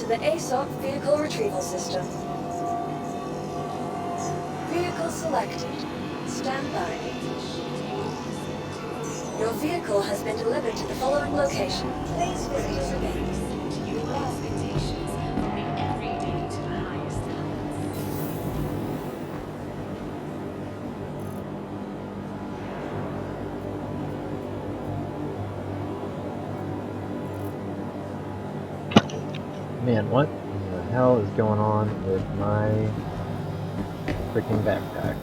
to the ASOP vehicle retrieval system. Vehicle selected. Stand by. Your vehicle has been delivered to the following location. Please visit us again. Your expectations moving every day to the highest level. Man, what the hell is going on with my freaking backpack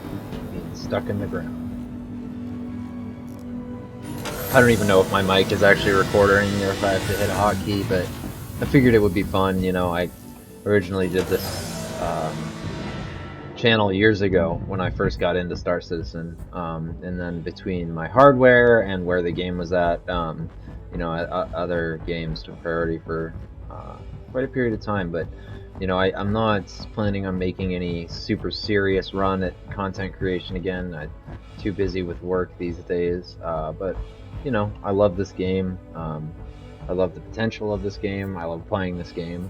being stuck in the ground? I don't even know if my mic is actually recording or if I have to hit a hotkey, but I figured it would be fun. You know, I originally did this channel years ago when I first got into Star Citizen, and then between my hardware and where the game was at, you know, other games took priority for quite a period of time. But you know, I'm not planning on making any super serious run at content creation again. I'm too busy with work these days, but you know, I love this game. I love the potential of this game. I love playing this game,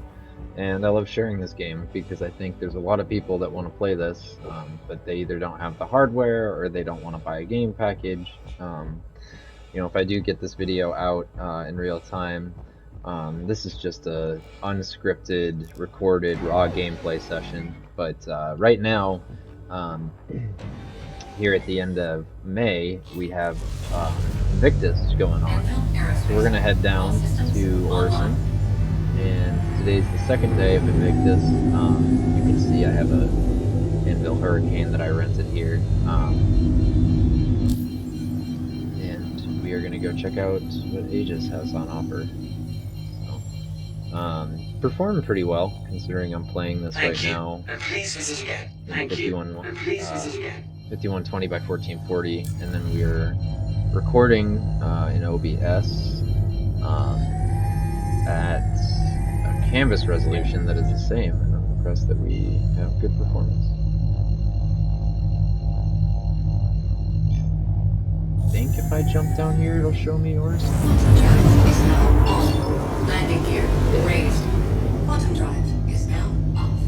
and I love sharing this game because I think there's a lot of people that want to play this, but they either don't have the hardware or they don't want to buy a game package. You know, if I do get this video out in real time, this is just a unscripted, recorded, raw gameplay session. But right now, here at the end of May, we have Invictus going on. So we're gonna head down to Orison, and today's the second day of Invictus. You can see I have a Anvil Hurricane that I rented here, and we are gonna go check out what Aegis has on offer. Performed pretty well considering I'm playing this right now. Please visit again. In 5120 by 1440, and then we are recording in OBS at a canvas resolution that is the same, and I'm impressed that we have good performance. I think if I jump down here it'll show me yours. Bottom drive is now on. Landing gear raised. Bottom drive is now off.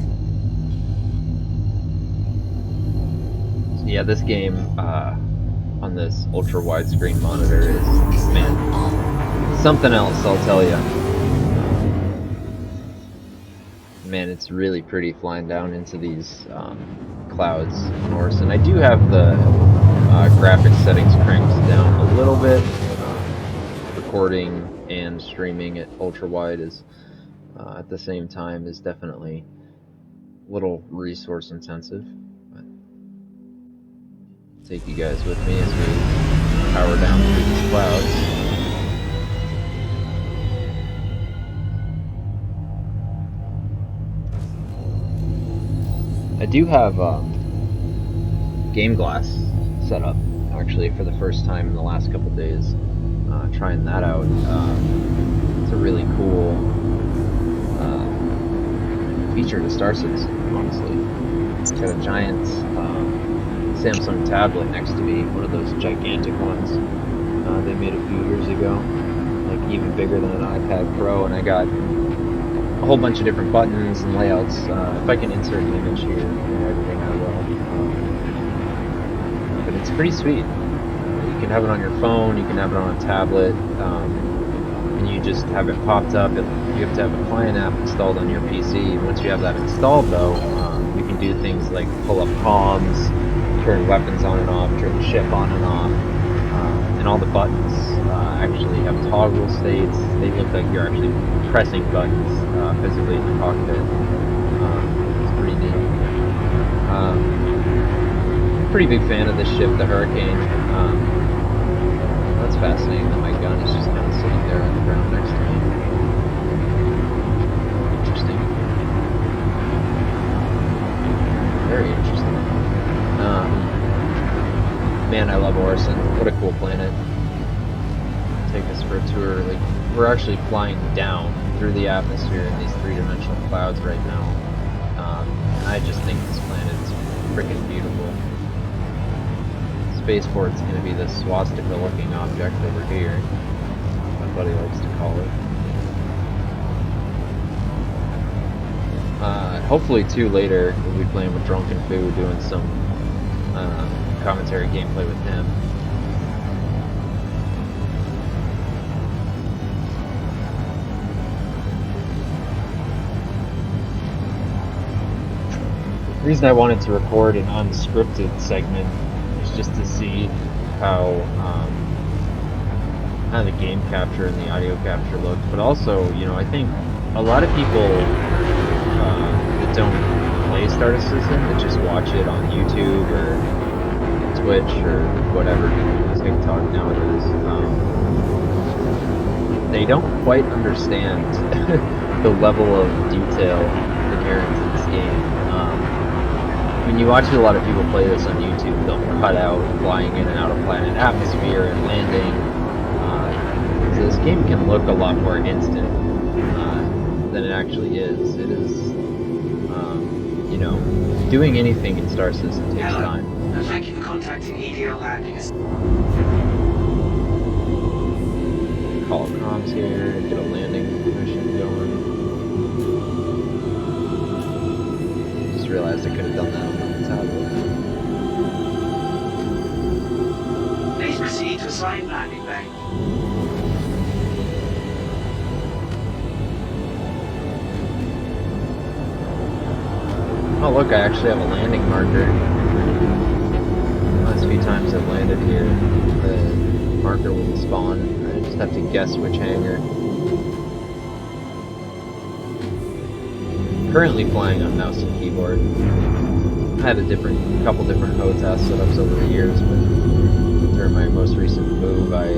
Yeah, this game on this ultra widescreen monitor is, man, something else, I'll tell you. Man, it's really pretty flying down into these clouds in Orison. I do have the graphics settings cranked down a little bit. Recording and streaming at ultrawide is at the same time is definitely a little resource intensive. But I'll take you guys with me as we power down through these clouds. I do have game glass set up actually for the first time in the last couple days, trying that out. It's a really cool feature to Star Citizen, honestly. It's got a giant Samsung tablet next to me, one of those gigantic ones they made a few years ago, like even bigger than an iPad Pro, and I got a whole bunch of different buttons and layouts. If I can insert an image here and everything, I will. But it's pretty sweet. You can have it on your phone, you can have it on a tablet, and you just have it popped up. You have to have a client app installed on your PC. Once you have that installed, though, you can do things like pull up comms, turn weapons on and off, turn the ship on and off, and all the buttons actually have toggle states. They look like you're actually pressing buttons physically in the cockpit. It's pretty neat. Pretty big fan of this ship, the Hurricane. That's fascinating that my gun is just kind of sitting there on the ground next to me. Interesting. Very interesting. Man, I love Orison. What a cool planet. Take us for a tour. Like, we're actually flying down through the atmosphere in these three-dimensional clouds right now. And I just think this planet is freaking beautiful. Spaceport's going to be this swastika-looking object over here, my buddy likes to call it. Hopefully too later we'll be playing with Drunken Foo, doing some commentary gameplay with him. The reason I wanted to record an unscripted segment is just to see how the game capture and the audio capture looks, but also, you know, I think a lot of people that don't play Star Citizen, that just watch it on YouTube or Twitch or whatever, TikTok nowadays, they don't quite understand the level of detail inherent in this game. When you watch a lot of people play this on YouTube, they'll cut out flying in and out of planet atmosphere and landing. So this game can look a lot more instant than it actually is. It is, you know, doing anything in Star Citizen takes time. Thank you for contacting EDL Landings. Call comms here, get a landing mission going. Just realized I could have done that on the tablet. Please proceed to assigned landing bay. Oh look, I actually have a landing marker. The last few times I've landed here, the marker will spawn. I just have to guess which hangar. Currently flying on mouse and keyboard. I had a couple different HOTAS setups over the years, but during my most recent move, I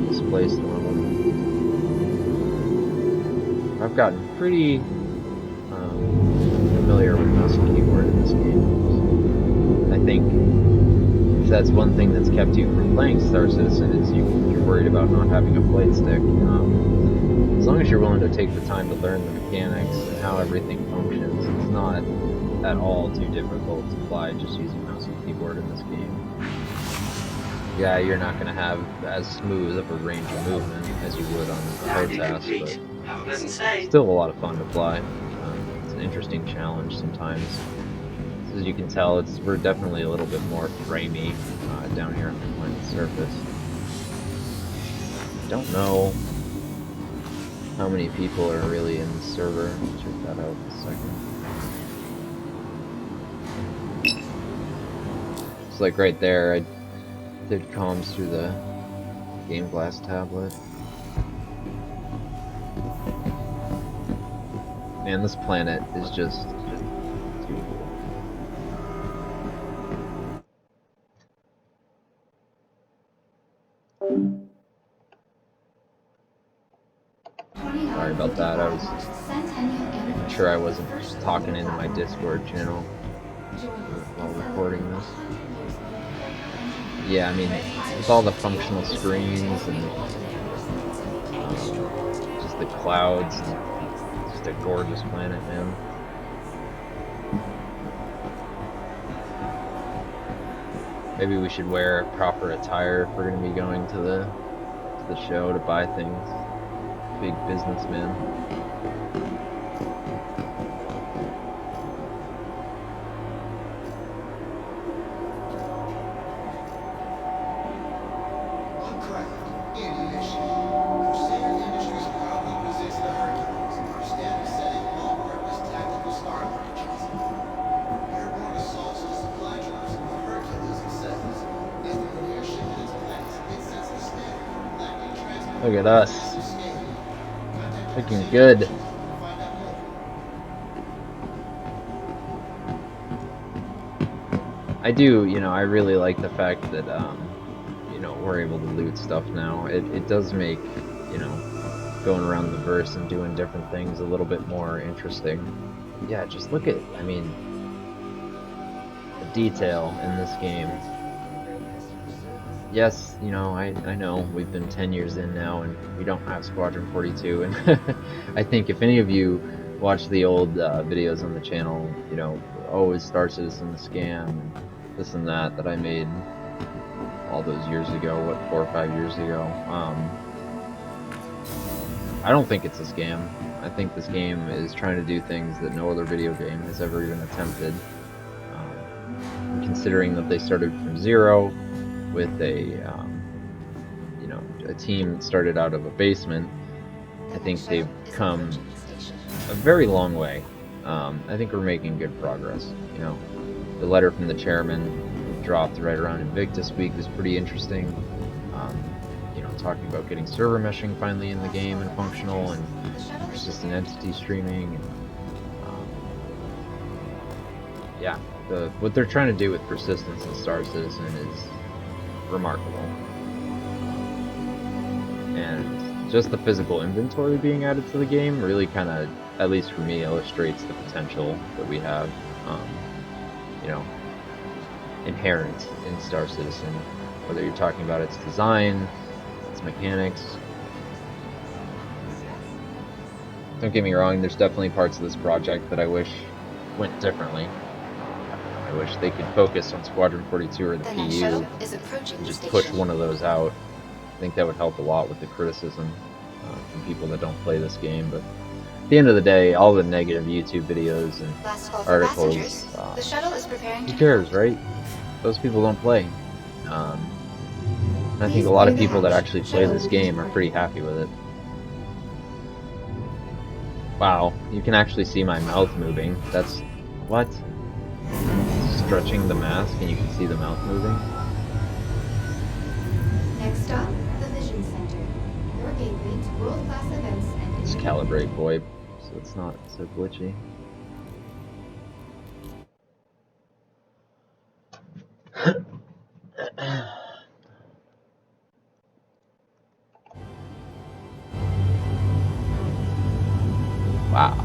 displaced one of them. I've gotten pretty familiar with mouse and keyboard in this game. I think if that's one thing that's kept you from playing Star Citizen, is you're worried about not having a blade stick. As long as you're willing to take the time to learn the mechanics and how everything functions, it's not at all too difficult to fly just using mouse and keyboard in this game. Yeah, you're not going to have as smooth of a range of movement as you would on HOTAS, but Have a pleasant stay. still a lot of fun to fly. It's an interesting challenge sometimes. As you can tell, we're definitely a little bit more framey down here on the planet's surface. Don't know how many people are really in the server. I'll check that out in a second. It's like right there, I did comms through the Game Glass tablet. Man, this planet is just too cool. Sorry about that, I was making sure I wasn't just talking into my Discord channel while recording this. Yeah, I mean, with all the functional screens and just the clouds, it's just a gorgeous planet, man. Maybe we should wear proper attire if we're going to be going to the show to buy things. Big businessman. Look at us. Looking good. I do, you know, I really like the fact that, you know, we're able to loot stuff now. It does make, you know, going around the verse and doing different things a little bit more interesting. Yeah, just look at, I mean, the detail in this game. Yes, you know, I know we've been 10 years in now and we don't have Squadron 42, and I think if any of you watch the old videos on the channel, you know, always Star Citizen the Scam, and this and that I made all those years ago, what, 4 or 5 years ago, I don't think it's a scam. I think this game is trying to do things that no other video game has ever even attempted. Considering that they started from zero with a team that started out of a basement, I think they've come a very long way. I think we're making good progress. You know, the letter from the chairman dropped right around Invictus week was pretty interesting. You know, talking about getting server meshing finally in the game and functional, and persistent entity streaming. And, yeah, what they're trying to do with persistence in Star Citizen is remarkable. And just the physical inventory being added to the game really kind of, at least for me, illustrates the potential that we have, you know, inherent in Star Citizen. Whether you're talking about its design, its mechanics. Don't get me wrong, there's definitely parts of this project that I wish went differently. I wish they could focus on Squadron 42 or the PU and just push one of those out. I think that would help a lot with the criticism from people that don't play this game. But at the end of the day, all the negative YouTube videos and articles, who cares, right? Those people don't play. And I think a lot of people that actually play this game are pretty happy with it. Wow, you can actually see my mouth moving. That's... what? Stretching the mask and you can see the mouth moving. Next stop, the Vision Center. Your gateway to world-class events and... Let's calibrate VoIP so it's not so glitchy. Wow.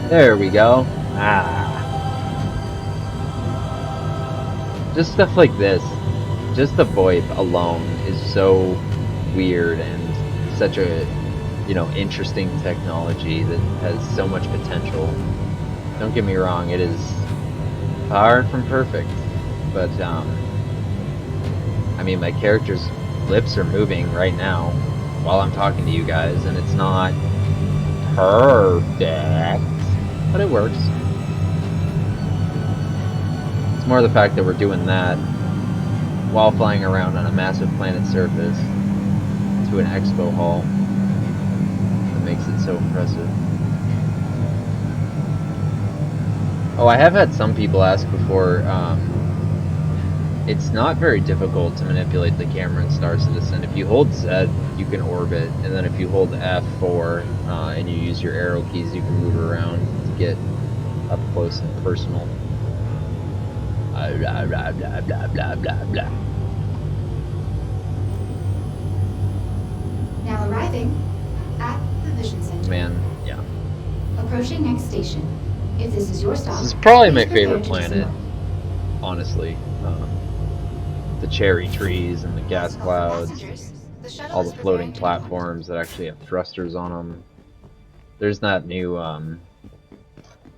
There we go. Just stuff like this. Just the VoIP alone is so weird and such a, you know, interesting technology that has so much potential. Don't get me wrong, it is far from perfect, but I mean, my character's lips are moving right now while I'm talking to you guys, and it's not perfect, but it works. It's more the fact that we're doing that while flying around on a massive planet surface to an expo hall that makes it so impressive. Oh, I have had some people ask before, it's not very difficult to manipulate the camera in Star Citizen. If you hold Z, you can orbit, and then if you hold F4 and you use your arrow keys, you can move around to get up close and personal. Blah, blah, blah, blah, blah, blah, blah. Now arriving at the Vision Center. Man, yeah. Approaching next station. If this is your stop, This is probably my please prepare favorite to planet, disembark. honestly. The cherry trees and the gas clouds, all the floating platforms that actually have thrusters on them. There's that new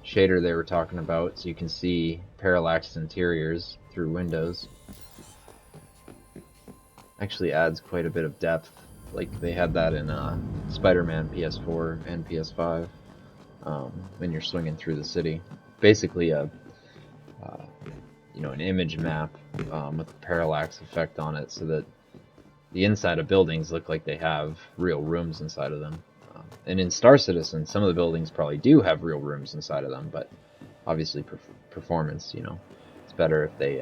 shader they were talking about, so you can see parallaxed interiors through windows. Actually adds quite a bit of depth. Like they had that in Spider-Man PS4 and PS5 when you're swinging through the city. Basically a you know, an image map with a parallax effect on it, so that the inside of buildings look like they have real rooms inside of them. And in Star Citizen, some of the buildings probably do have real rooms inside of them, but obviously performance, you know, it's better if they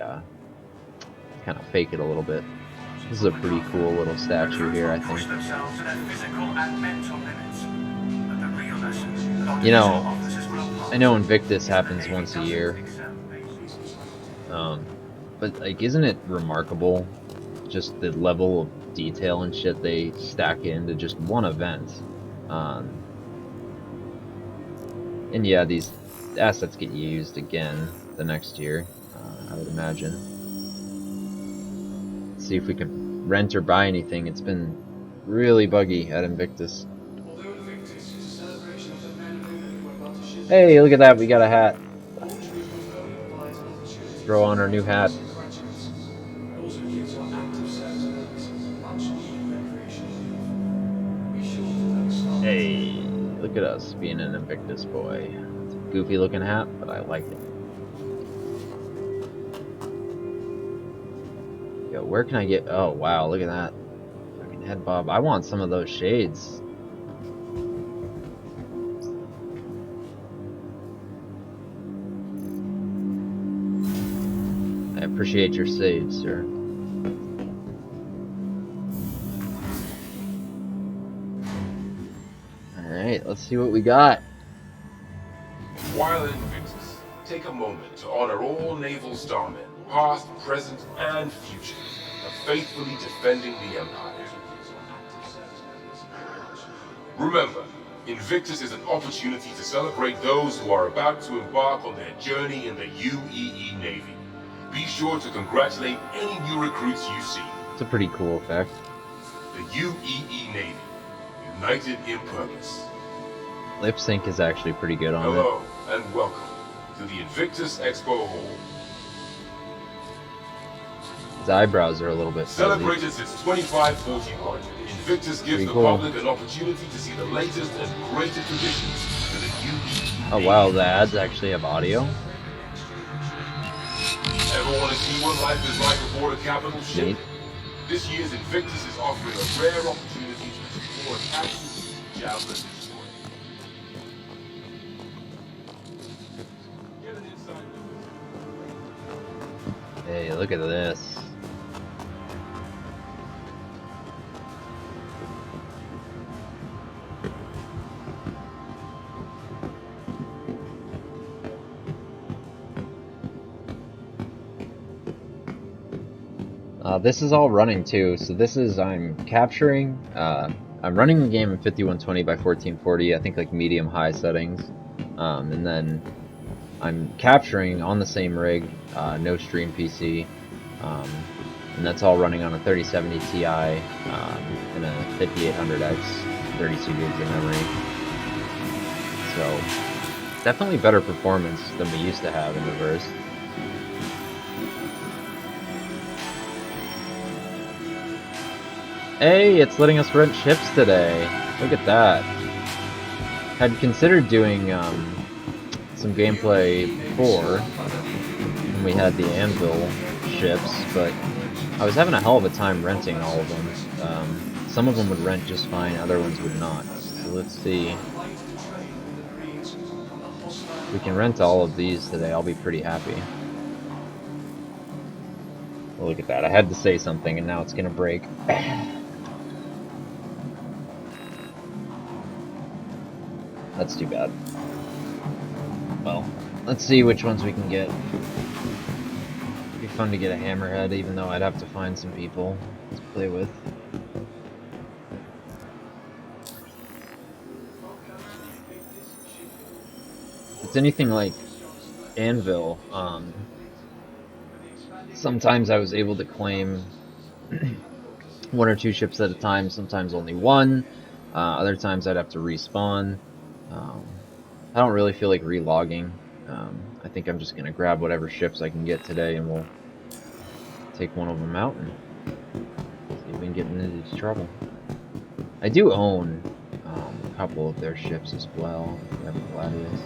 kind of fake it a little bit. This is a pretty cool little statue here, I think. You know, I know Invictus happens once a year, but like, isn't it remarkable just the level of detail and shit they stack into just one event? And yeah, these assets get used again the next year, I would imagine. Let's see if we can rent or buy anything. It's been really buggy at Invictus. Although Invictus is a celebration of the men and women who are about to shift. Hey, look at that, we got a hat. Ultrawide provides an opportunity Throw on our new hat. to graduates. It also gives our active service members much needed recreational leave. Be sure to never start. Hey, look at us being an Invictus boy. It's a goofy looking hat, but I like it. Yo, where can I get? Oh wow, look at that. Fucking head bob. I want some of those shades. I appreciate your save, sir. Alright, let's see what we got. While in Invictus, take a moment to honor all naval starmen, past, present, and future, of faithfully defending the Empire. Remember, Invictus is an opportunity to celebrate those who are about to embark on their journey in the UEE Navy. Be sure to congratulate any new recruits you see. It's a pretty cool effect. The UEE Navy, united in purpose. Lip sync is actually pretty good on it. Hello, and welcome to the Invictus Expo Hall. His eyebrows are a little bit fuzzy. Celebrated since 2541, Invictus gives Pretty the cool. public an opportunity to see the latest and greatest additions to the UEE. Oh wow, the ads actually have audio. Ever want to see what life is like aboard a capital ship? Neat. This year's Invictus is offering a rare opportunity to explore an actual Javelin destroyer. Get an inside look. Hey, look at this. This is all running too, so this is, I'm capturing, I'm running the game in 5120 by 1440, I think like medium high settings, and then I'm capturing on the same rig, no stream PC, and that's all running on a 3070 Ti and a 5800X, 32 gigs of memory. So definitely better performance than we used to have in reverse. Hey, it's letting us rent ships today. Look at that. Had considered doing some gameplay before when we had the Anvil ships, but I was having a hell of a time renting all of them. Some of them would rent just fine, other ones would not. So let's see. If we can rent all of these today, I'll be pretty happy. Well, look at that. I had to say something and now it's gonna break. That's too bad. Well, let's see which ones we can get. It'd be fun to get a hammerhead, even though I'd have to find some people to play with. If it's anything like Anvil, sometimes I was able to claim one or two ships at a time, sometimes only one. Other times I'd have to respawn. I don't really feel like relogging. I think I'm just going to grab whatever ships I can get today and we'll take one of them out and see if we can get into trouble. I do own a couple of their ships as well. I have Gladius.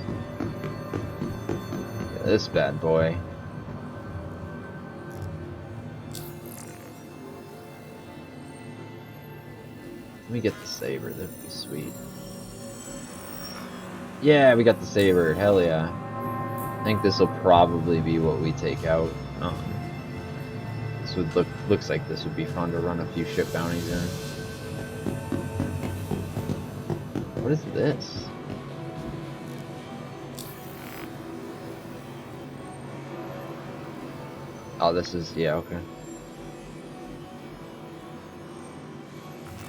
Yeah, this bad boy. Let me get the Saber, that'd be sweet. Yeah, we got the Saber, hell yeah. I think this will probably be what we take out. This would looks like this would be fun to run a few ship bounties in. What is this? Oh, this is, yeah, okay.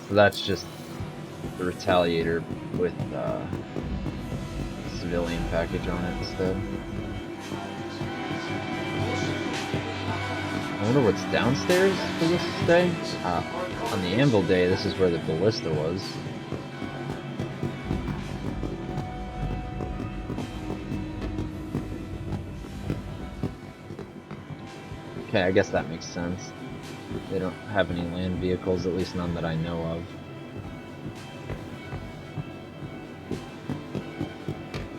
So that's just the Retaliator with civilian package on it instead. I wonder what's downstairs for this day. On the Anvil day, this is where the ballista was. Okay, I guess that makes sense. They don't have any land vehicles, at least none that I know of.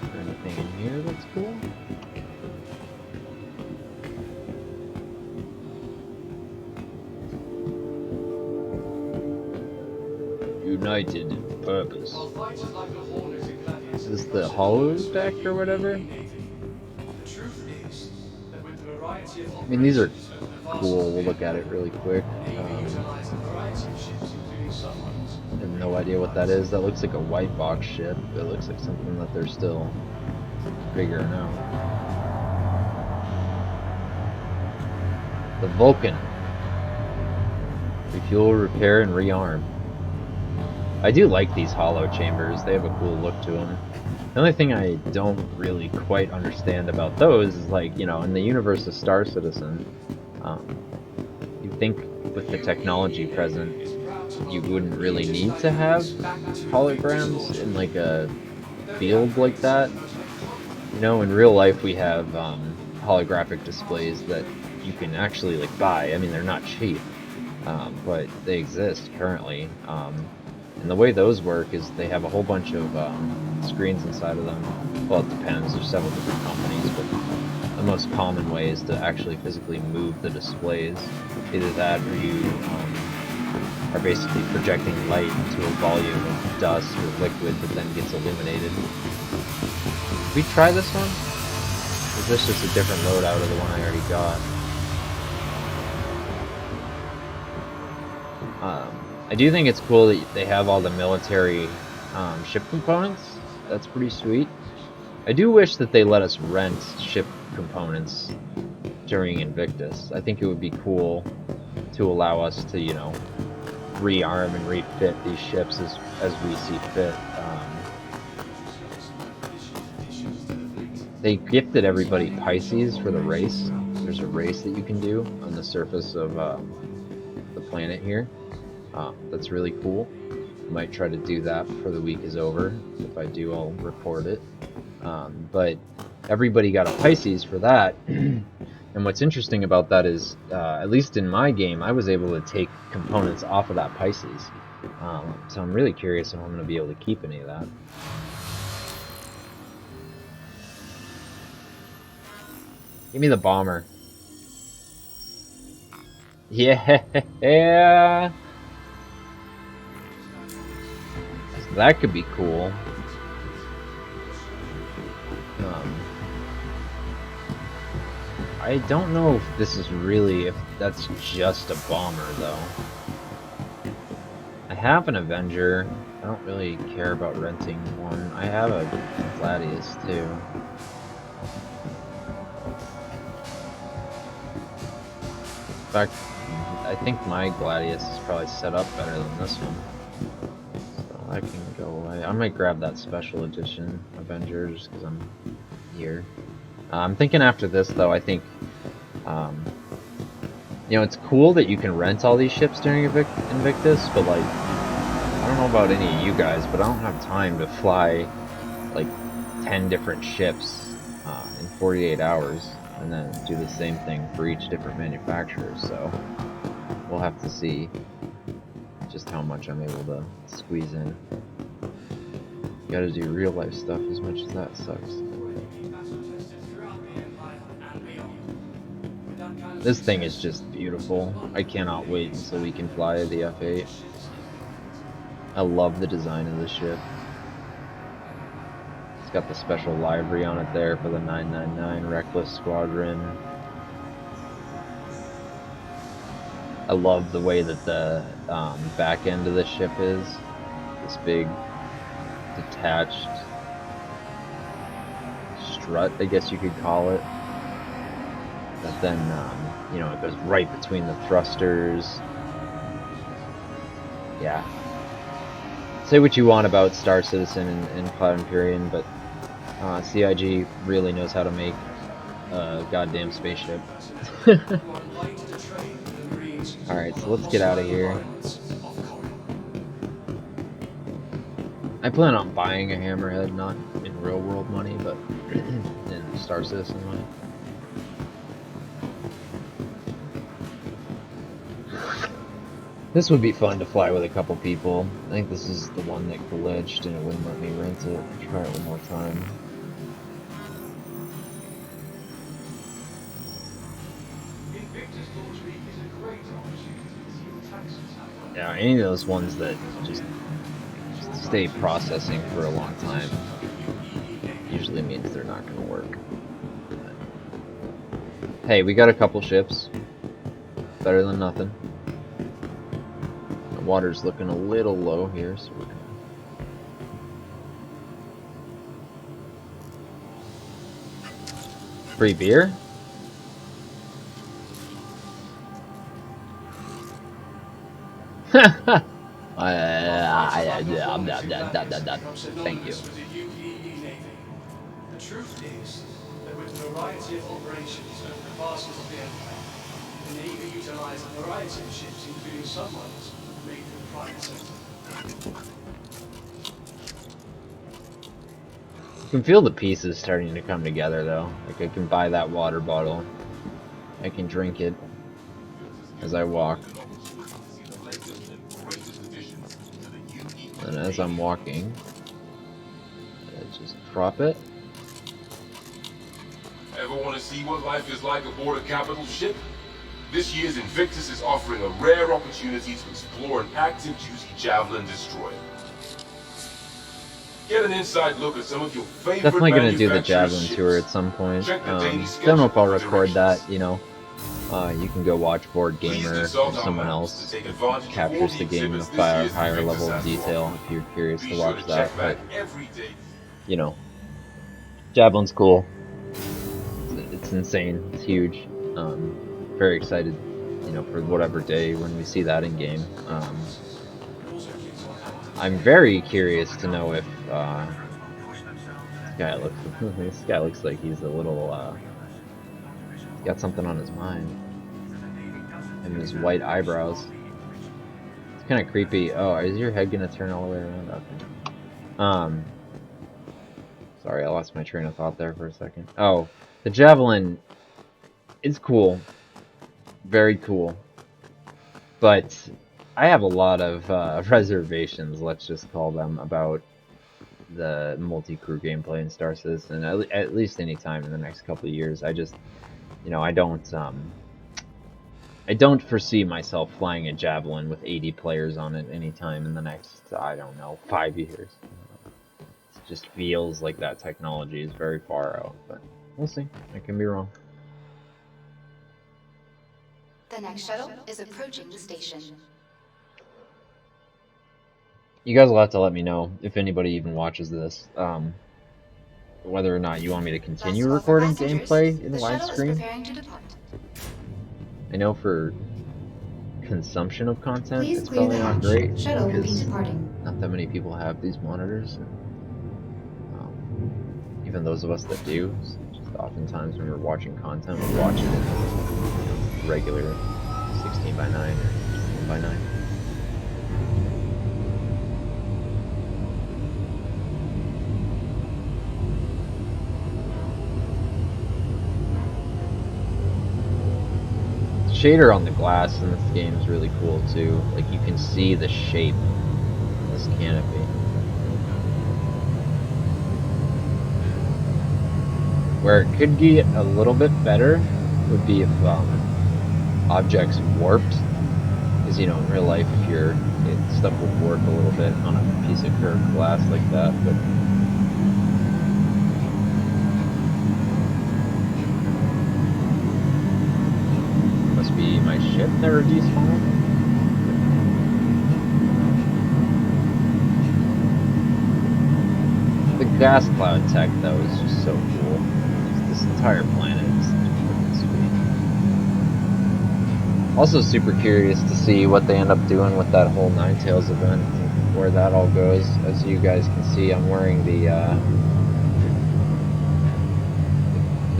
Is there anything in here that's cool? United in purpose. Is this the hollow deck or whatever? I mean, these are cool. We'll look at it really quick. I have no idea what that is. That looks like a white box ship. It looks like something that they're still figuring out. The Vulcan. Refuel, repair, and rearm. I do like these hollow chambers. They have a cool look to them. The only thing I don't really quite understand about those is, like, you know, in the universe of Star Citizen, you think with the technology present, you wouldn't really need to have holograms in, like, a field like that. You know, in real life we have holographic displays that you can actually, like, buy. I mean, they're not cheap, but they exist currently. And the way those work is they have a whole bunch of screens inside of them. Well, it depends. There's several different companies, but the most common way is to actually physically move the displays. Either that, or you are basically projecting light into a volume of dust or liquid that then gets illuminated. Did we try this one? Or is this just a different loadout of the one I already got? I do think it's cool that they have all the military ship components. That's pretty sweet. I do wish that they let us rent ship components during Invictus. I think it would be cool to allow us to, you know, rearm and refit these ships as we see fit. They gifted everybody Pisces for the race. There's a race that you can do on the surface of the planet here. That's really cool. Might try to do that before the week is over. If I do, I'll report it. But everybody got a Pisces for that. And what's interesting about that is, at least in my game, I was able to take components off of that Pisces. So I'm really curious if I'm going to be able to keep any of that. Give me the bomber. Yeah! That could be cool. I don't know if this is really, if that's just a bomber though. I have an Avenger. I don't really care about renting one. I have a Gladius too. In fact, I think my Gladius is probably set up better than this one. I can go away. I might grab that special edition Avenger just because I'm here. I'm thinking after this, though, I think, you know, it's cool that you can rent all these ships during Invictus, but, like, I don't know about any of you guys, but I don't have time to fly, like, 10 different ships in 48 hours and then do the same thing for each different manufacturer, so we'll have to see just how much I'm able to squeeze in. Gotta do real life stuff as much as that sucks. This thing is just beautiful. I cannot wait until we can fly the F8. I love the design of the ship. It's got the special livery on it there for the 999 Reckless Squadron. I love the way that the back end of the ship is. This big detached strut, I guess you could call it. But then, you know, it goes right between the thrusters. Yeah. Say what you want about Star Citizen and Cloud Imperium, but CIG really knows how to make a goddamn spaceship. Alright, so let's get out of here. I plan on buying a hammerhead, not in real world money, but in Star Citizen money. This would be fun to fly with a couple people. I think this is the one that glitched and it wouldn't let me rent it. Try it one more time. Invictus launch week is a great opportunity to see what taxes have. Yeah, any of those ones that just stay processing for a long time usually means they're not going to work. But, hey, we got a couple ships. Better than nothing. The water's looking a little low here, so we're gonna... Free beer? Thank you. The truth is that with a variety of operations over the vast of the empire, the Navy utilized a variety of ships, including submarines, made for the private sector. You can feel the pieces starting to come together though. Like I can buy that water bottle. I can drink it as I walk. And as I'm walking, I just drop it. Ever want to see what life is like aboard a capital ship? This year's Invictus is offering a rare opportunity to explore an active duty Javelin destroyer. Get an inside look at some of your favorite Definitely gonna do the manufacturers' Javelin ships. tour at some point. Check the daily Don't schedule know if I'll for record that, directions. you know. You can go watch Board Please Gamer or consult our someone maps else to take advantage of all captures the the game in a exhibits this year's higher Invictus level of has to detail offer. if you're curious Be to sure watch to that. check But back every day. you know, Javelin's cool. It's insane. It's huge. Very excited, you know, for whatever day when we see that in game. I'm very curious to know if this guy looks like he's a little he's got something on his mind. And his white eyebrows. It's kind of creepy. Oh, is your head gonna turn all the way around? Okay. Sorry, I lost my train of thought there for a second. Oh, the Javelin is cool. Very cool. But I have a lot of reservations, let's just call them, about the multi-crew gameplay in Star Citizen, at least any time in the next couple of years. I just, you know, I don't foresee myself flying a Javelin with 80 players on it anytime in the next, I don't know, 5 years. It just feels like that technology is very far out, but we'll see. I can be wrong. The next shuttle is approaching the station. You guys will have to let me know if anybody even watches this, whether or not you want me to continue Last call for recording passengers. gameplay in The shuttle is widescreen. preparing to depart. I know for consumption of content, Please it's clear probably the not hatch. great Shuttle will be because departing. not that many people have these monitors. And, even those of us that do, just oftentimes when we're watching content, we watch it in regular 16:9 or 16:9. Shader on the glass in this game is really cool too. Like you can see the shape of this canopy. Where it could get a little bit better would be if objects warped. Because you know, in real life, stuff will warp a little bit on a piece of curved glass like that. But must be my ship never despawned. The gas cloud tech though is just so cool. This entire planet is freaking sweet. Also super curious to see what they end up doing with that whole Ninetales event, where that all goes. As you guys can see, I'm wearing the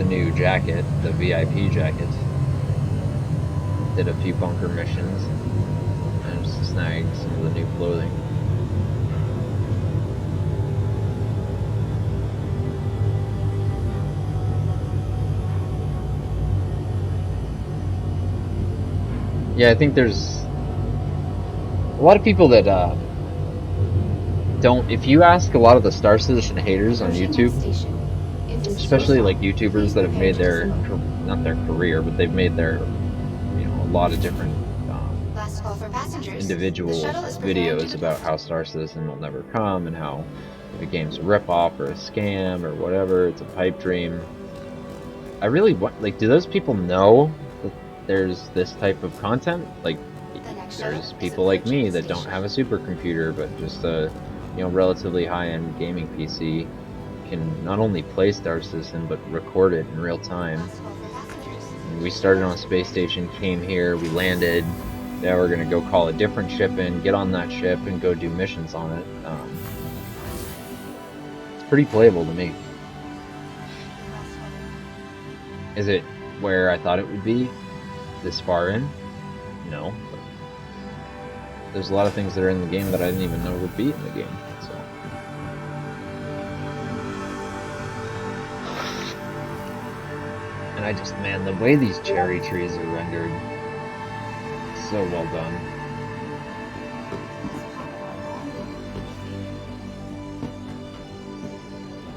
the new jacket, the VIP jacket. Did a few bunker missions and just snagged some of the new clothing. Yeah, I think there's a lot of people that don't. If you ask a lot of the Star Citizen haters on YouTube, especially like YouTubers that have made their, not their career, but they've made their, you know, a lot of different Last call for passengers. individual The shuttle is preparing to videos about depart. how Star Citizen will never come and how the game's a ripoff or a scam or whatever, it's a pipe dream. I really want, like, do those people know that there's this type of content? Like, there's people like me that don't have a supercomputer, but just a, you know, relatively high-end gaming PC can not only play Star Citizen, but record it in real time. Last call for passengers. We started on a space station, came here, we landed. Now we're gonna go call a different ship in, get on that ship, and go do missions on it. It's pretty playable to me. Is it where I thought it would be this far in? No. But there's a lot of things that are in the game that I didn't even know would be in the game. So. And I just, man, the way these cherry trees are rendered, so well done.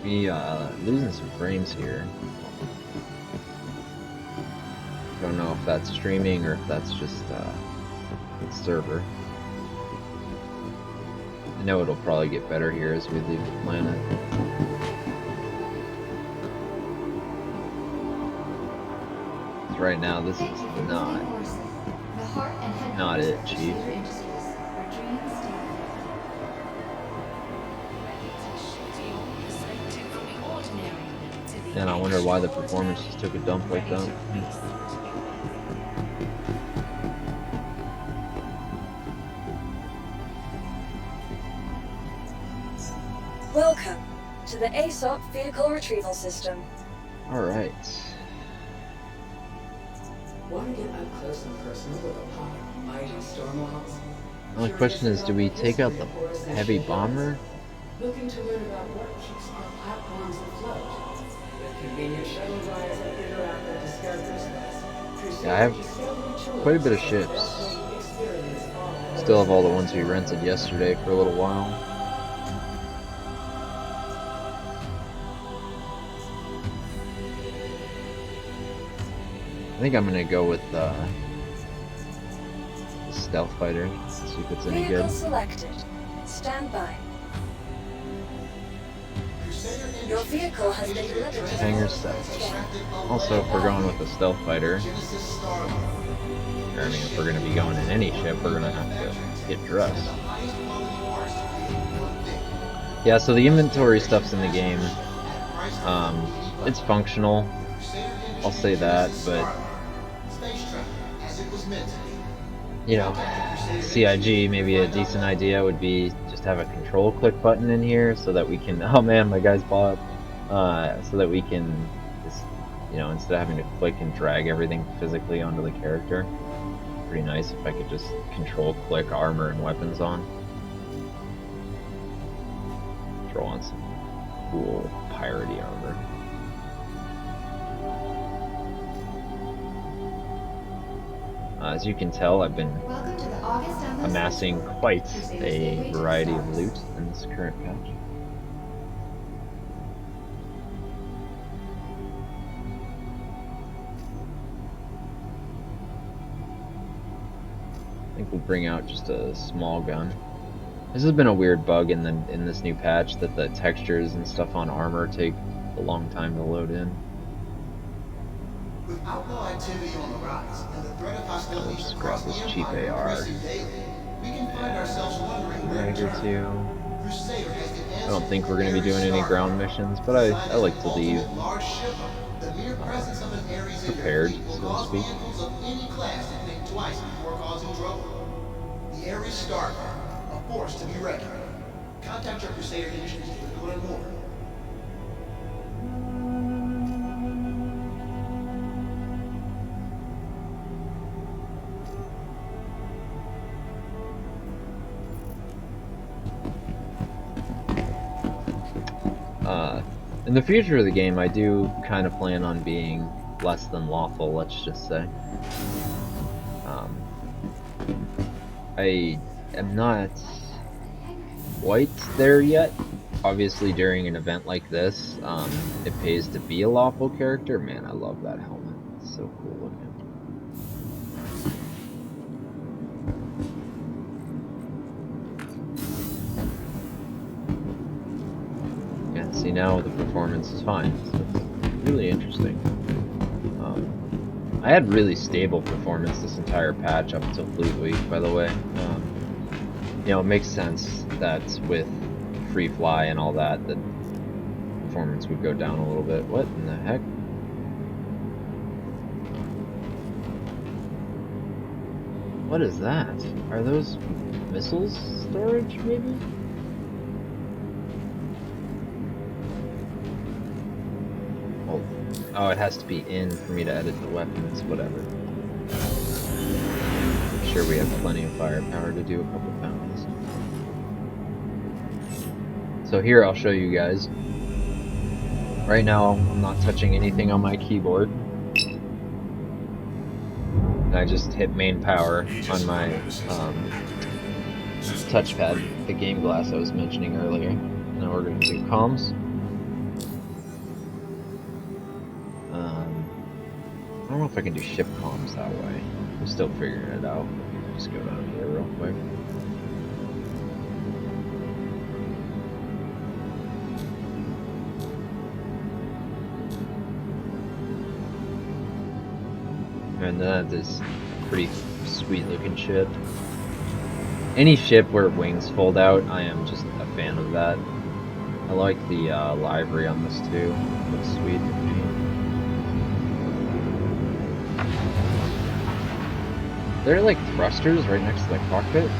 We losing some frames here. Don't know if that's streaming or if that's just the server. I know it'll probably get better here as we leave the planet. Right now, this Thank is you for not moving horses. The heart and head not office it, of Chief. Crusader Industries, where dreams stand. And I wonder why the performance just took a dump like that. Welcome to the ASOP Vehicle Retrieval System. Alright. Want to get up close and personal with a pop of mighty storm walls? The only question is, do we take out the heavy bomber? Looking to learn about what keeps our platforms afloat? With convenient shuttle rides that interact with discoveries. Yeah, I have quite a bit of ships. Still have all the ones we rented yesterday for a little while. I think I'm gonna go with the stealth fighter. See if it's any Vehicle good. selected. Stand by. Your vehicle has been delivered to the Hangar set. Also, if we're going with the stealth fighter, or I mean, if we're gonna be going in any ship, we're gonna have to get dressed. Yeah, so the inventory stuff's in the game. It's functional. I'll say that, but you know, CIG, maybe a decent idea would be just have a control click button in here so that we can, oh man, my guy's bought, so that we can just, you know, instead of having to click and drag everything physically onto the character. Pretty nice if I could just control click armor and weapons on. Throw on some cool piratey armor. As you can tell, I've been Welcome to the August Emma amassing Special. quite Crusader's a gateway to variety the of stars. loot in this current patch. I think we'll bring out just a small gun. This has been a weird bug in this new patch, that the textures and stuff on armor take a long time to load in. With outlaw activity on the rise and the threat of hostilities Just across grab the this cheap Empire AR. increasing daily, we can find ourselves wondering where to Dagger turn. too. Crusader has the I don't answer think to we're going to be Ares doing any Star. ground missions, but I like to leave Ultimate large shipper. The mere presence of an Ares in your prepared, fleet will so to cause speak. vehicles of any class to think twice before causing trouble. The Ares Star, a force to be reckoned with. Contact your Crusader Industries to learn more. in the future of the game, I do kind of plan on being less than lawful, let's just say. I am not quite there yet. Obviously, during an event like this, it pays to be a lawful character. Man, I love that helmet. It's so cool looking. Yeah, see, now the performance is fine. So it's really interesting. I had really stable performance this entire patch up until Fleet Week, by the way. You know, it makes sense that with free fly and all that, the performance would go down a little bit. What in the heck? What is that? Are those missiles storage, maybe? Oh, it has to be in for me to edit the weapons, whatever. I'm sure we have plenty of firepower to do a couple bounties. So here I'll show you guys. Right now, I'm not touching anything on my keyboard. And I just hit main power on my touchpad, the game glass I was mentioning earlier. Now we're going to do comms. I don't know if I can do ship comms that way. I'm still figuring it out. Just go down here real quick. And that is a pretty sweet looking ship. Any ship where wings fold out, I am just a fan of that. I like the livery on this too. It looks sweet. There are like thrusters right next to the cockpit.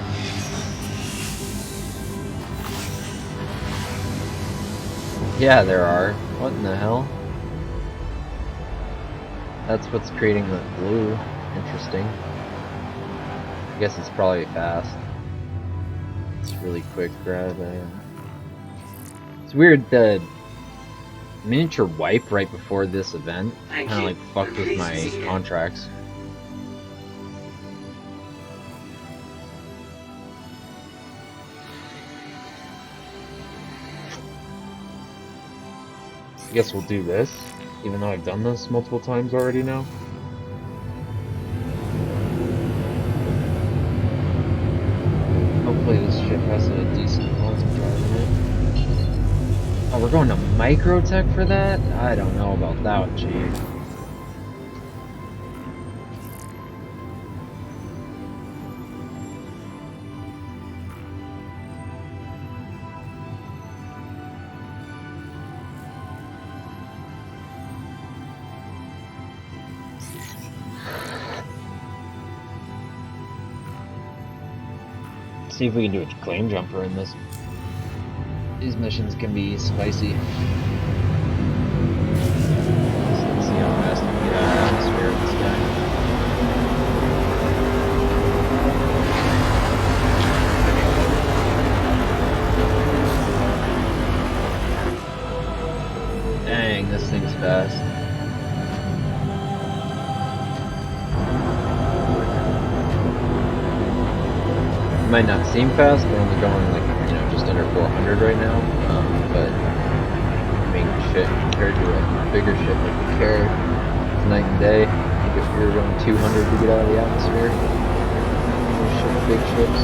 Yeah, there are. What in the hell? That's what's creating the blue. Interesting. I guess it's probably fast. It's really quick grab. It's weird, the miniature wipe right before this event kind of like fucked with my contracts. I guess we'll do this, even though I've done this multiple times already now. Hopefully this ship has a decent quality drive in it. Oh, we're going to Microtech for that? I don't know about that, gee. See if we can do a claim jumper in this. These missions can be spicy. So let's see how fast we can get out of the atmosphere with this guy. Dang, this thing's fast. It might not seem fast, we're only going like, you know, just under 400 right now, but I mean, shit, compared to a bigger ship like the Carrot, it's night and day. I think if we were going 200 to get out of the atmosphere, big ships.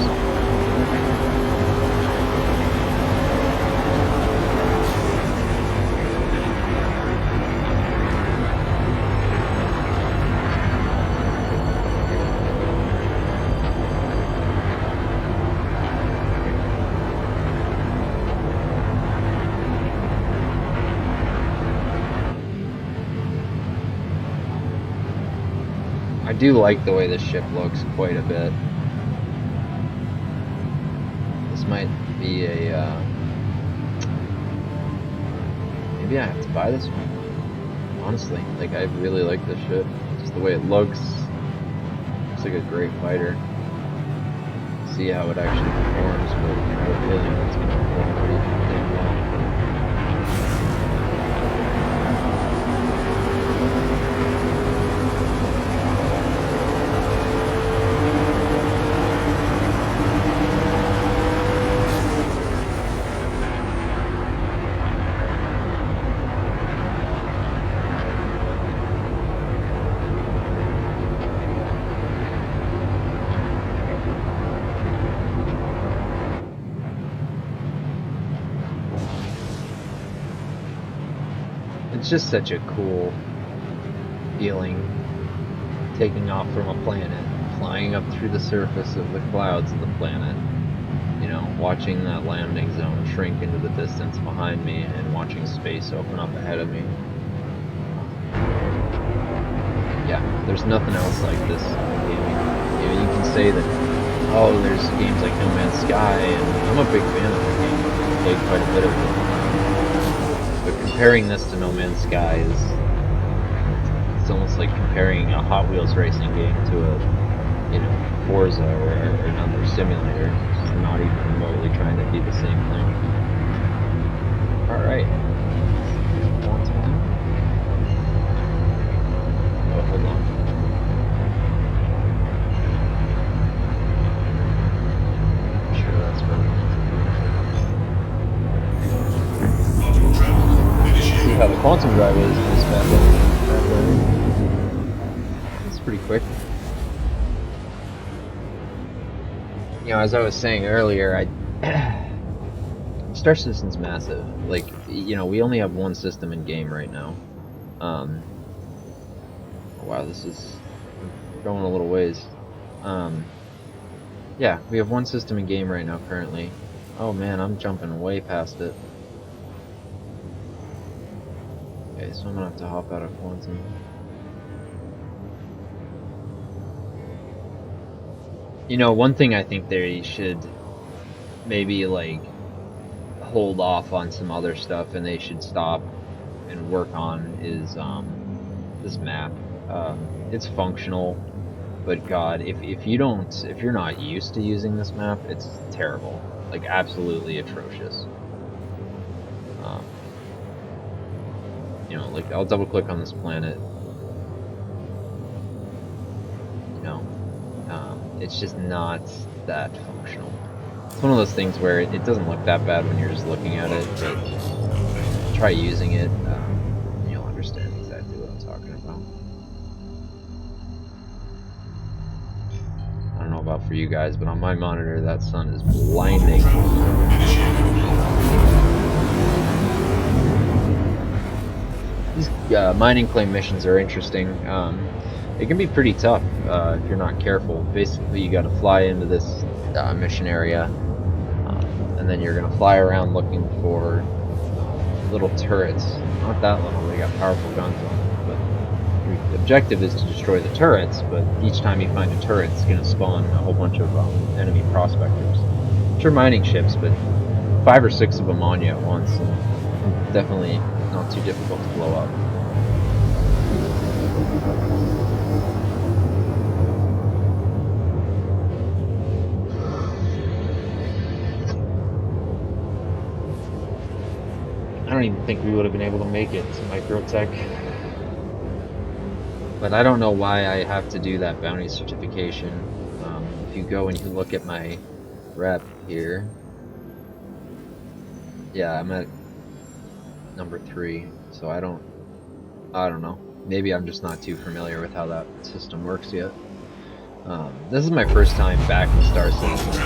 I do like the way this ship looks quite a bit. This might be a, maybe I have to buy this one. Honestly, like I really like this ship. Just the way it looks. Looks like a great fighter. See how it actually performs, but I have a feeling it's going to perform pretty well. It's just such a cool feeling, taking off from a planet, flying up through the surface of the clouds of the planet, you know, watching that landing zone shrink into the distance behind me and watching space open up ahead of me. Yeah, there's nothing else like this in gaming. You know, you can say that, oh, there's games like No Man's Sky, and I'm a big fan of the game. I've played quite a bit of it. But comparing this to No Man's Sky is, it's almost like comparing a Hot Wheels racing game to a, you know, Forza or another simulator. It's just not even remotely trying to be the same thing. Alright. Oh, hold on. I'm sure that's what see how the quantum drive is in this bad boy. It's pretty quick. You know, as I was saying earlier, Star Citizen's massive. Like, you know, we only have one system in game right now. Wow, this is going a little ways. Yeah, we have one system in game right now currently. Oh man, I'm jumping way past it. Okay, so I'm gonna have to hop out of quantum. You know, one thing I think they should maybe like hold off on some other stuff and they should stop and work on is this map. It's functional, but God, if you're not used to using this map, it's terrible, like absolutely atrocious. You know, like I'll double click on this planet. You know, it's just not that functional. It's one of those things where it doesn't look that bad when you're just looking at it, but try using it, and you'll understand exactly what I'm talking about. I don't know about for you guys, but on my monitor, that sun is blinding. These mining claim missions are interesting. It can be pretty tough if you're not careful. Basically, you got to fly into this mission area, and then you're gonna fly around looking for little turrets. Not that little; they got powerful guns on them. But your objective is to destroy the turrets. But each time you find a turret, it's gonna spawn a whole bunch of enemy prospectors. Sure, mining ships, but 5 or 6 of them on you at once. And definitely not too difficult to blow up. I don't even think we would have been able to make it to Microtech. But I don't know why I have to do that bounty certification. If you go and you look at my rep here, yeah, I'm at number 3, so I don't know. Maybe I'm just not too familiar with how that system works yet. This is my first time back in Star Citizen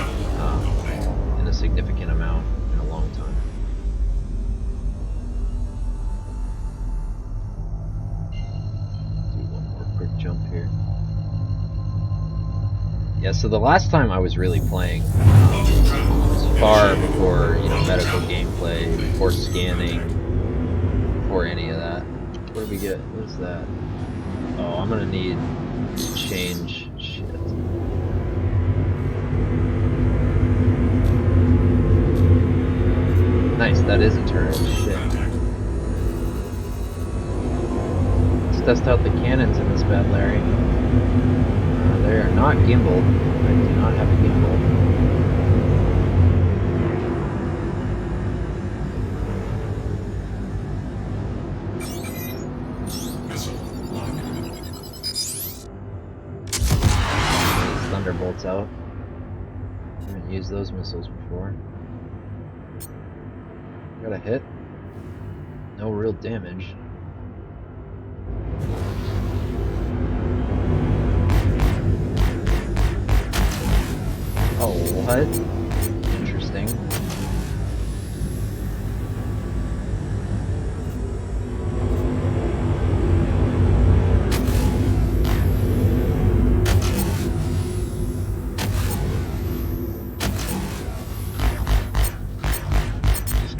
in a significant amount in a long time. Do one more quick jump here. Yeah, so the last time I was really playing was far before, you know, medical gameplay, before scanning, before any of that. What do we get? What is that? Oh, I'm gonna need to change shit. Nice, that is a turret. Shit. Let's test out the cannons in this bad Larry. They are not gimbaled. I do not have a gimbal. Thunderbolts out. I haven't used those missiles before. Got a hit. No real damage. Oh, what? Interesting.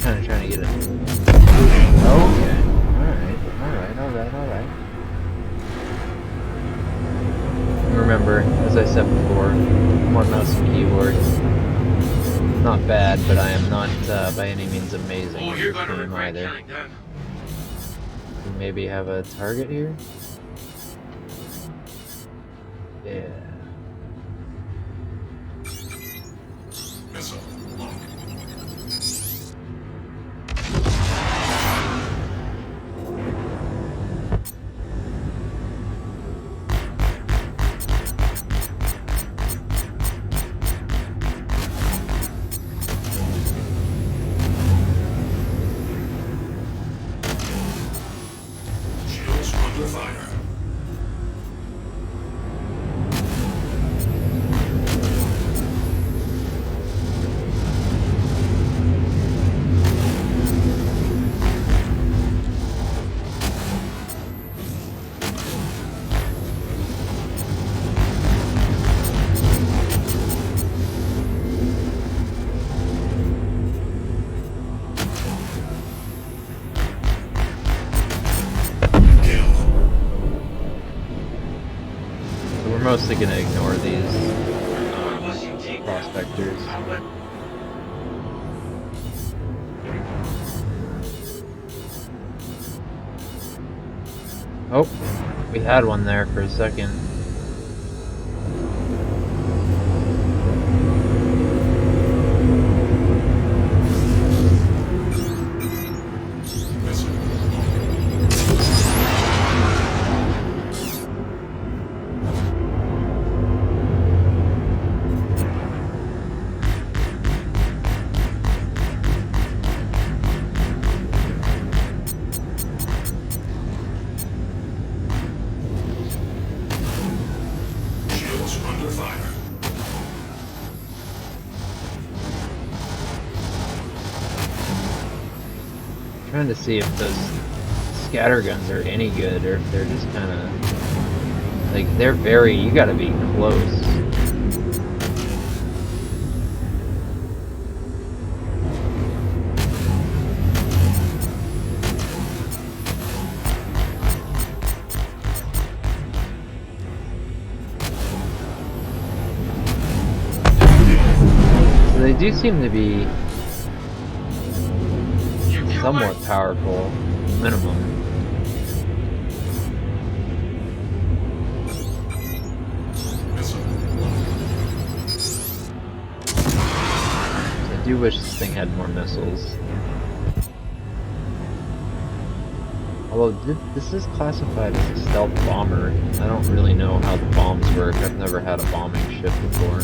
kind of trying to get it. Okay. Alright. Remember, as I said before, more mouse and keyboard. Not bad, but I am not by any means amazing. Oh, you're gonna regret either. killing them. We maybe have a target here? Yeah. Missile lock. Shields under fire. So we're mostly going to ignore these Unless you take prospectors. Oh, we had one there for a second. Shields under fire. Trying to see if those scatter guns are any good or if they're just kind of like they're very. You got to be close. So they do seem to be somewhat powerful, minimum. Missile I do wish this thing had more missiles. Although this is classified as a stealth bomber, I don't really know how the bombs work. I've never had a bombing ship before.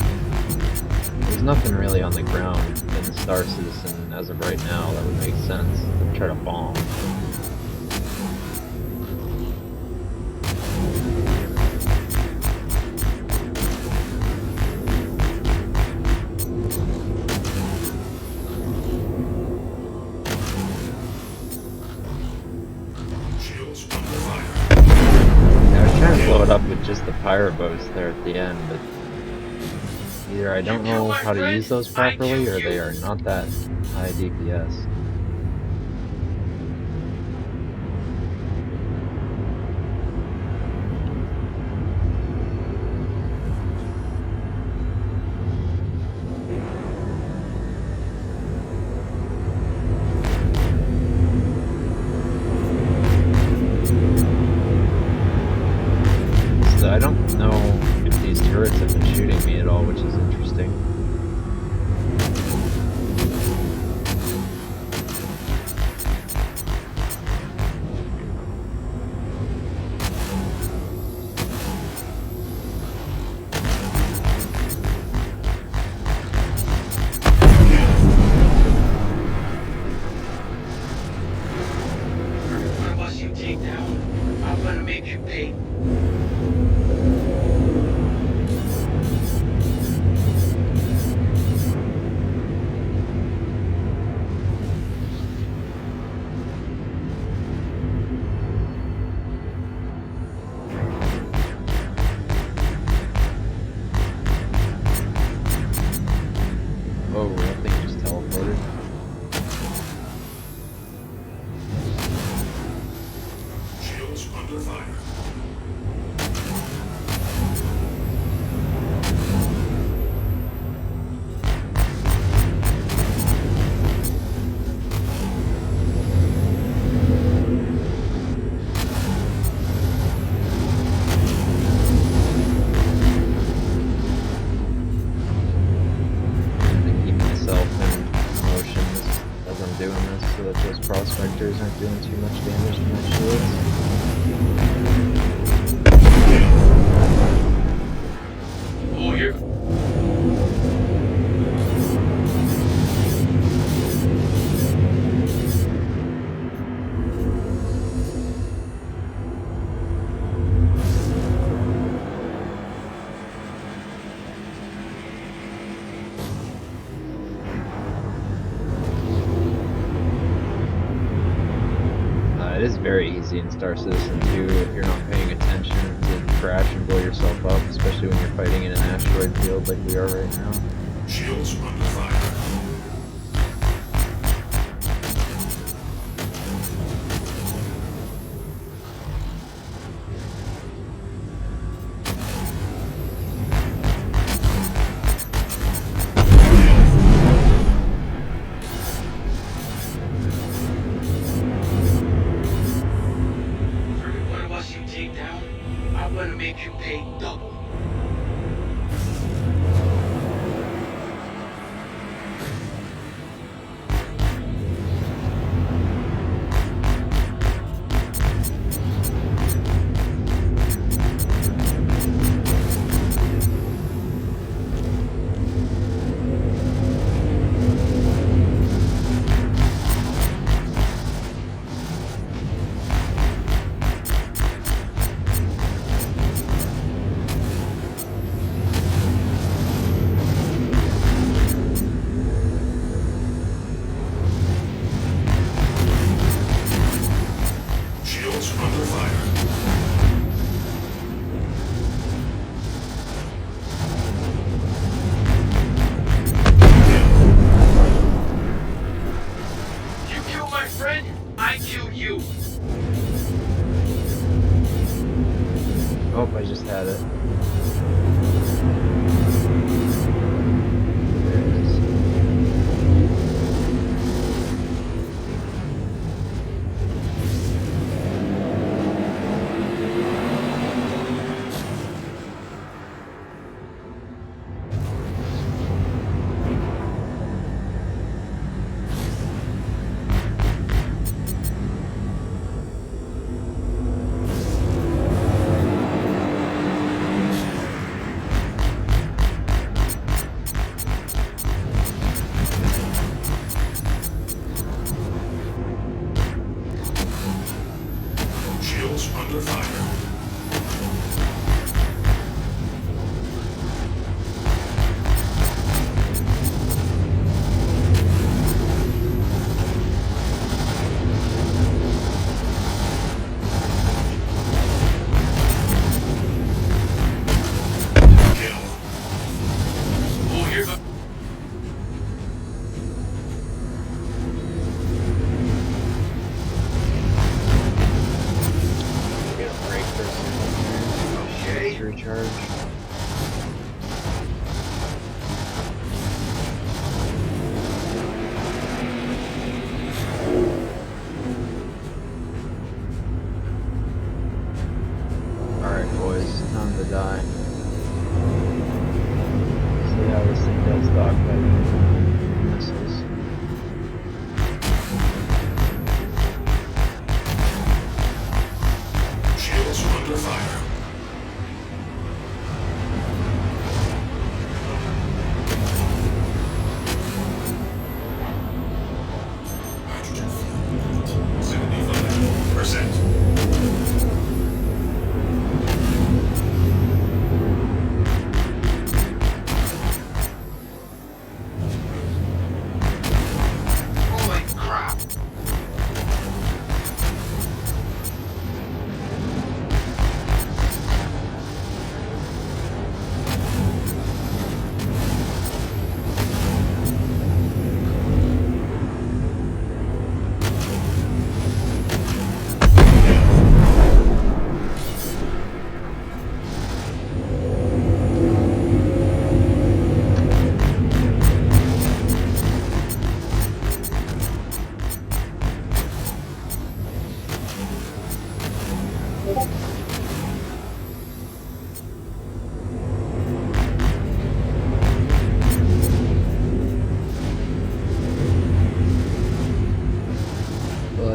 There's nothing really on the ground in the Star Citizen as of right now that would make sense to try to bomb. shields under fire. I was trying to blow it up with just the pyro boats there at the end, but either I don't know how to use those properly or they are not that high DPS. So I don't know if these turrets have been shooting me at all, which is interesting. prospectors aren't doing too much damage to my shields. Oh, here. It is very easy in Star Citizen 2 if you're not paying attention to crash and blow yourself up, especially when you're fighting in an asteroid field like we are right now. Shields under fire. For every one of us you take down, I'm gonna make you pay double. Shields under fire. You kill my friend, I kill you. Oh, I just had it. There it is. Shields under fire. Kill. Oh, here go. We're gonna break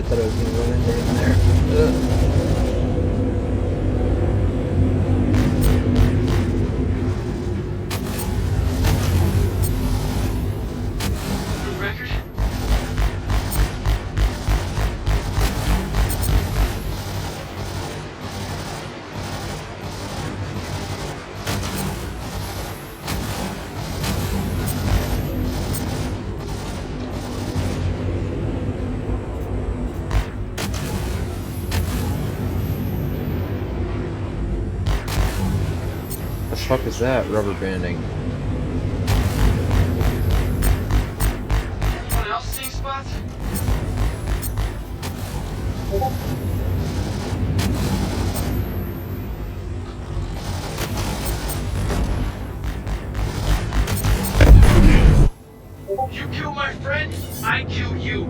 thought I was gonna run into him there. Good record? The fuck is that? Rubber banding. Anyone else seeing spots? You kill my friend, I kill you.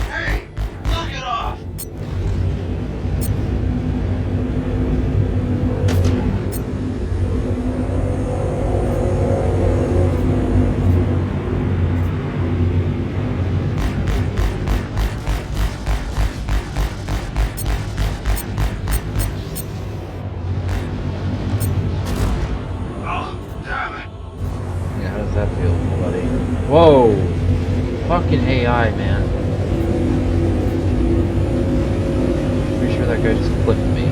Hey, knock it off. Oh, damn it. Yeah, how does that feel, buddy? Whoa! Fucking AI, man. Pretty sure that guy just clipped me. I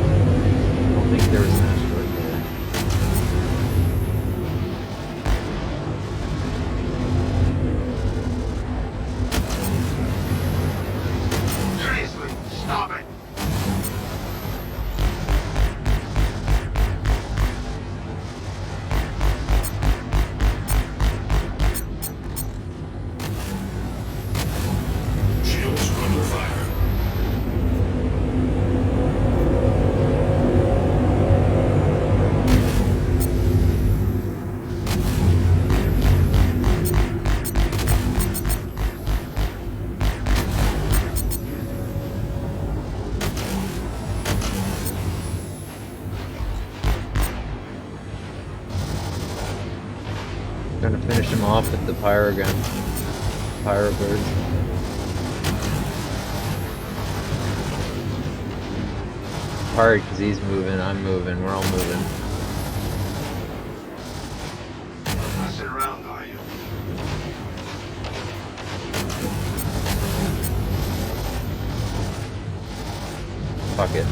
don't think there was an asteroid there. Seriously, stop it. Shields under fire. Gonna finish him off with the pyro gun. Pyro bird. Hard because he's moving, I'm moving, we're all moving. Messing around, are you? Fuck it.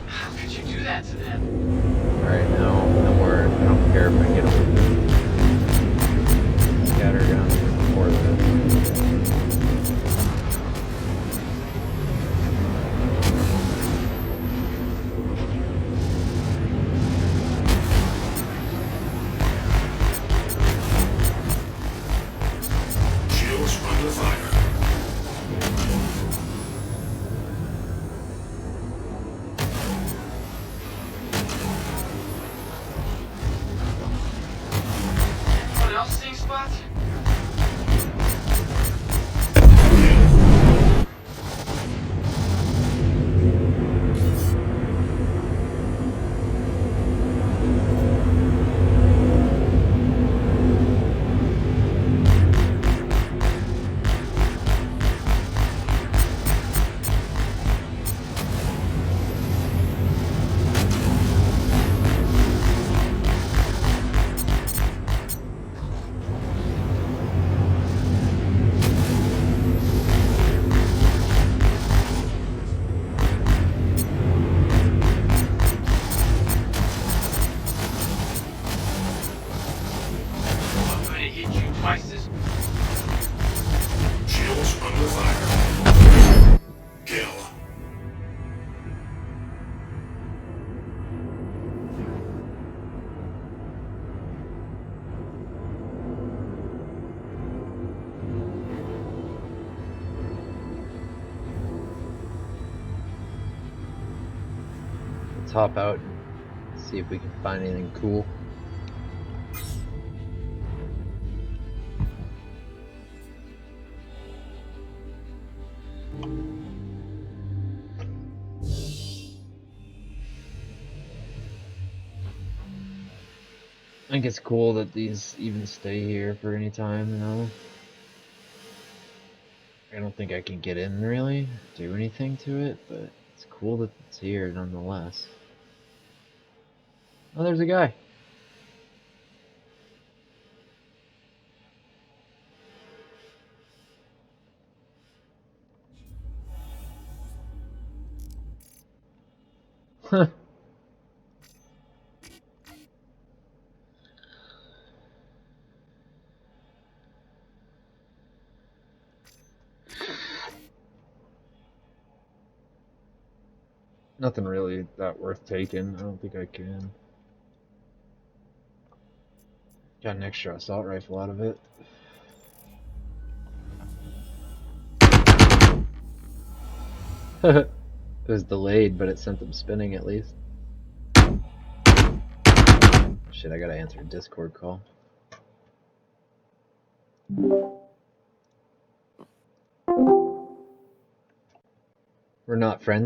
How could you do that to them? Alright, now, don't worry, I don't care if I get away. Scattergun before this. Shields under fire. Anyone else seeing spots? I'm gonna hit you twice as. Shields under fire. Kill. Let's hop out and see if we can find anything cool. I think it's cool that these even stay here for any time, you know? I don't think I can get in really, do anything to it, but it's cool that it's here nonetheless. Oh, there's a guy. Huh. Nothing really that worth taking. I don't think I can. Got an extra assault rifle out of it. It was delayed, but it sent them spinning at least. Shit, I gotta answer a Discord call. We're not friends